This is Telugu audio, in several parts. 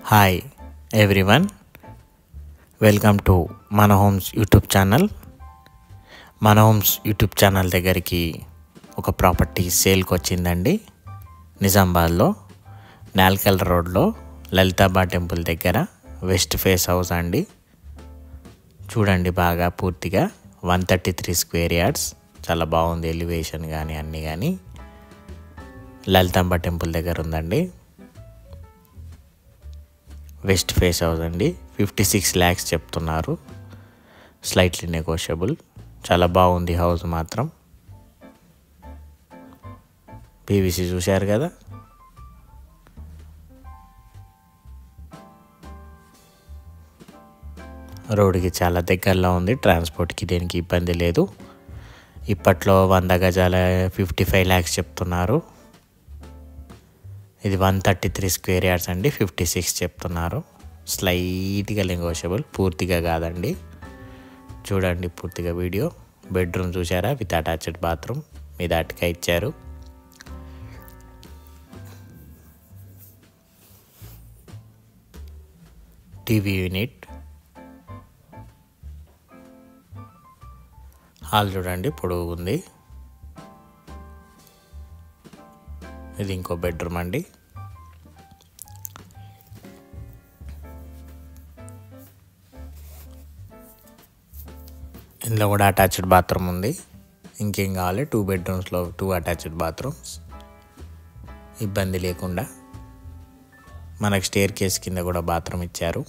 హాయ్ ఎవ్రీవన్, వెల్కమ్ టు మన హోమ్స్ యూట్యూబ్ ఛానల్. మన హోమ్స్ యూట్యూబ్ ఛానల్ దగ్గరికి ఒక ప్రాపర్టీ సేల్కి వచ్చిందండి. నిజామాబాద్లో నాల్కల్ రోడ్లో లలితాబా టెంపుల్ దగ్గర వెస్ట్ ఫేస్ హౌస్ అండి. చూడండి, బాగా పూర్తిగా 133 స్క్వేర్ యార్డ్స్, చాలా బాగుంది. ఎలివేషన్ కానీ అన్నీ కానీ లలితాంబ టెంపుల్ దగ్గర ఉందండి. వెస్ట్ ఫేస్ హౌస్ అండి. 56 lakhs చెప్తున్నారు, స్లైట్లీ నెగోషియబుల్. చాలా బాగుంది హౌస్ మాత్రం. పీవీసీ చూశారు కదా. రోడ్డుకి చాలా దగ్గరలో ఉంది, ట్రాన్స్పోర్ట్కి దేనికి ఇబ్బంది లేదు. ఇప్పట్లో 100 గజాల 55 lakhs చెప్తున్నారు. ఇది 133 స్క్వేర్ యార్డ్స్ అండి. 56 చెప్తున్నారు, స్లైట్గా నెగోషియబుల్, పూర్తిగా కాదండి. చూడండి పూర్తిగా వీడియో. బెడ్రూమ్ చూసారా, విత్ అటాచ్డ్ బాత్రూమ్ మీద అటుక ఇచ్చారు. TV unit. హాల్ చూడండి, పొడవు ఉంది. ఇది ఇంకో బెడ్రూమ్ అండి. ఇందులో కూడా అటాచ్డ్ బాత్రూమ్ ఉంది. ఇంకేం కావాలి, 2 bedrooms, 2 అటాచ్డ్ బాత్రూమ్స్, ఇబ్బంది లేకుండా. మనకు స్టేర్ కేస్ కింద కూడా బాత్రూమ్ ఇచ్చారు.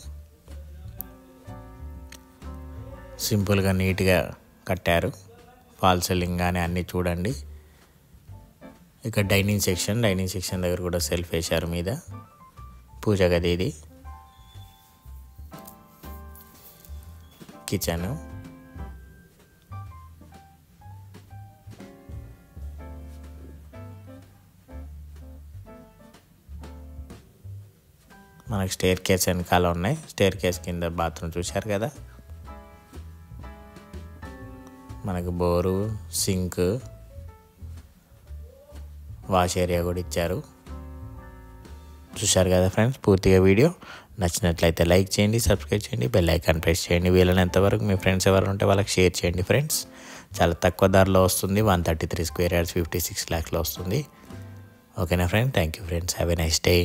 సింపుల్గా నీట్గా కట్టారు. ఫాల్ సీలింగ్ కానీ అన్నీ చూడండి. ఇక డైనింగ్ సెక్షన్ దగ్గర కూడా సెల్ఫ్ వేశారు మీద. పూజ గది ఇది. కిచెన్. మనకు స్టేర్ కేస్ వెనకాల ఉన్నాయి. స్టేర్ కేస్ కింద బాత్రూమ్ చూశారు కదా. మనకు బోరు, సింక్, వాష్ ఏరియా కూడా ఇచ్చారు. చూశారు కదా ఫ్రెండ్స్. పూర్తిగా వీడియో నచ్చినట్లయితే లైక్ చేయండి, సబ్స్క్రైబ్ చేయండి, బెల్ ఐకాన్ ప్రెస్ చేయండి. వీలైనంతవరకు మీ ఫ్రెండ్స్ ఎవరు ఉంటే వాళ్ళకి షేర్ చేయండి ఫ్రెండ్స్. చాలా తక్కువ ధరలో వస్తుంది. 133 స్క్వేర్ యార్డ్స్ 56 lakhsలో వస్తుంది. ఓకేనా friend. Thank you friends. Have a nice day.